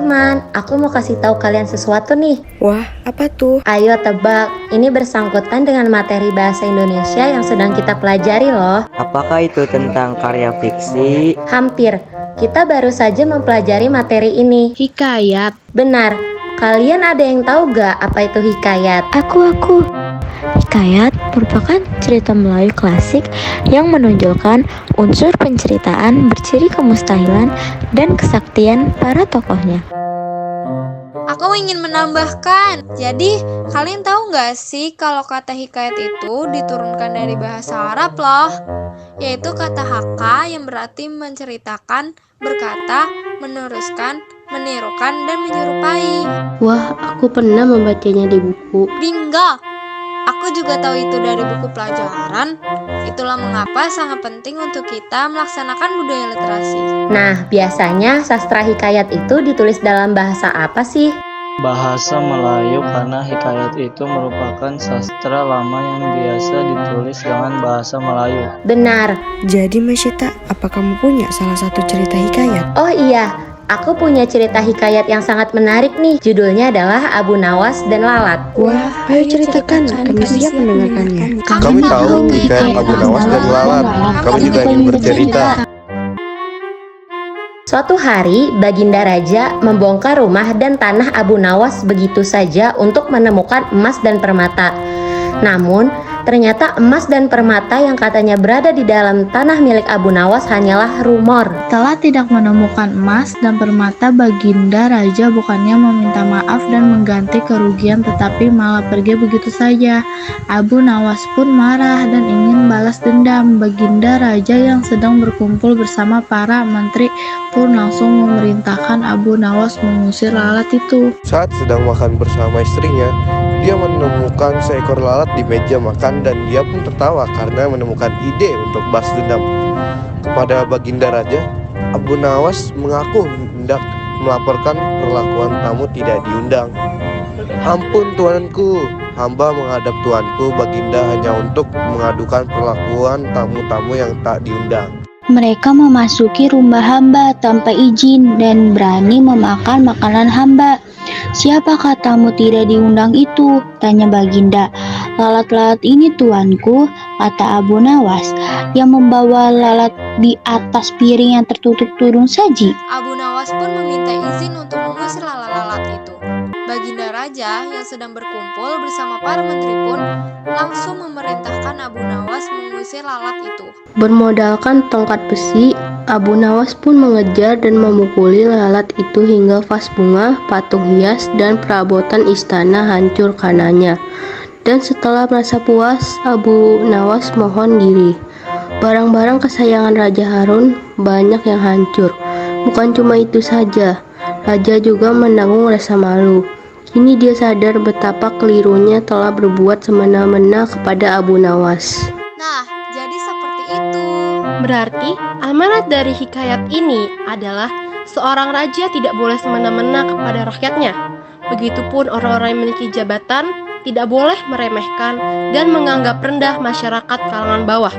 teman-teman, aku mau kasih tahu kalian sesuatu nih. Wah, apa tuh? Ayo tebak, ini bersangkutan dengan materi bahasa Indonesia yang sedang kita pelajari loh. Apakah itu tentang karya fiksi? Hampir, kita baru saja mempelajari materi ini. Hikayat. Benar, kalian ada yang tahu gak apa itu hikayat? Aku. Hikayat merupakan cerita Melayu klasik yang menonjolkan unsur penceritaan berciri kemustahilan dan kesaktian para tokohnya. Aku ingin menambahkan, jadi kalian tahu nggak sih kalau kata hikayat itu diturunkan dari bahasa Arab loh, yaitu kata haka yang berarti menceritakan, berkata, meneruskan, menirukan, dan menyerupai. Wah, aku pernah membacanya di buku. Bingo! Aku juga tahu itu dari buku pelajaran. Itulah mengapa sangat penting untuk kita melaksanakan budaya literasi. Nah, biasanya sastra hikayat itu ditulis dalam bahasa apa sih? Bahasa Melayu, karena hikayat itu merupakan sastra lama yang biasa ditulis dengan bahasa Melayu. Benar. Jadi Masyita, apa kamu punya salah satu cerita hikayat? Oh iya, aku punya cerita hikayat yang sangat menarik nih. Judulnya adalah Abu Nawas dan Lalat. Wah, ayo ceritakan, kami siap mendengarkannya. Kami tahu hikayat Abu Nawas dan Lalat. Kami juga ingin bercerita. Suatu hari, Baginda Raja membongkar rumah dan tanah Abu Nawas begitu saja untuk menemukan emas dan permata. Namun, ternyata emas dan permata yang katanya berada di dalam tanah milik Abu Nawas hanyalah rumor. Setelah tidak menemukan emas dan permata, Baginda Raja bukannya meminta maaf dan mengganti kerugian, tetapi malah pergi begitu saja. Abu Nawas pun marah dan ingin balas dendam. Baginda Raja yang sedang berkumpul bersama para menteri pun langsung memerintahkan Abu Nawas mengusir lalat itu. Saat sedang makan bersama istrinya, dia menemukan seekor lalat di meja makan dan dia pun tertawa karena menemukan ide untuk balas dendam kepada Baginda Raja. Abu Nawas mengaku hendak melaporkan perlakuan tamu tidak diundang. Ampun tuanku, hamba menghadap tuanku Baginda hanya untuk mengadukan perlakuan tamu-tamu yang tak diundang. Mereka memasuki rumah hamba tanpa izin dan berani memakan makanan hamba. Siapakah tamu tidak diundang itu? Tanya Baginda. Lalat-lalat ini tuanku, kata Abu Nawas, yang membawa lalat di atas piring yang tertutup tudung saji. Abu Nawas pun meminta izin untuk mengusir lalat-lalat itu. Baginda Raja yang sedang berkumpul bersama para menteri pun langsung memerintahkan Abu Nawas mengusir lalat itu. Bermodalkan tongkat besi, Abu Nawas pun mengejar dan memukuli lalat itu hingga vas bunga, patung hias, dan perabotan istana hancur karenanya. Dan setelah merasa puas, Abu Nawas mohon diri. Barang-barang kesayangan Raja Harun banyak yang hancur. Bukan cuma itu saja, Raja juga menanggung rasa malu. Kini dia sadar betapa kelirunya telah berbuat semena-mena kepada Abu Nawas. Nah, jadi seperti itu. Berarti amanat dari hikayat ini adalah seorang raja tidak boleh semena-mena kepada rakyatnya. Begitupun orang-orang yang memiliki jabatan tidak boleh meremehkan dan menganggap rendah masyarakat kalangan bawah.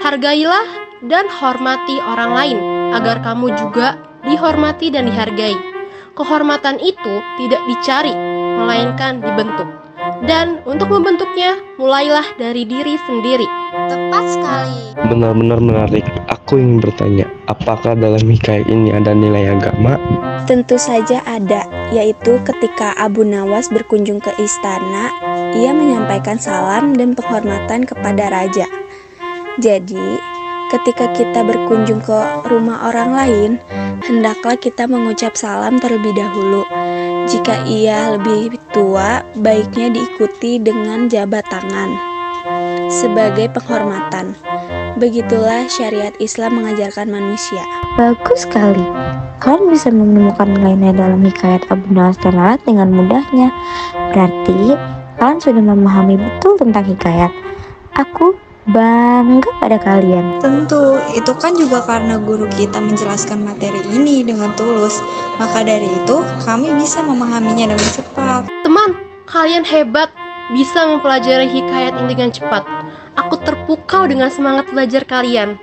Hargailah dan hormati orang lain agar kamu juga dihormati dan dihargai. Kehormatan itu tidak dicari, melainkan dibentuk. Dan untuk membentuknya, mulailah dari diri sendiri. Tepat sekali. Benar-benar menarik. Aku ingin bertanya, apakah dalam hikayat ini ada nilai agama? Tentu saja ada, yaitu ketika Abu Nawas berkunjung ke istana, ia menyampaikan salam dan penghormatan kepada raja. Jadi, ketika kita berkunjung ke rumah orang lain, hendaklah kita mengucap salam terlebih dahulu. Jika ia lebih tua, baiknya diikuti dengan jabat tangan sebagai penghormatan. Begitulah syariat Islam mengajarkan manusia. Bagus sekali. Kalian bisa menemukan nilai-nilai dalam hikayat Abu Nawas dan Lalat dengan mudahnya. Berarti kalian sudah memahami betul tentang hikayat. Aku bangga pada kalian. Tentu, itu kan juga karena guru kita menjelaskan materi ini dengan tulus. Maka dari itu, kami bisa memahaminya dengan cepat. Teman, kalian hebat, bisa mempelajari hikayat ini dengan cepat. Aku terpukau dengan semangat belajar kalian.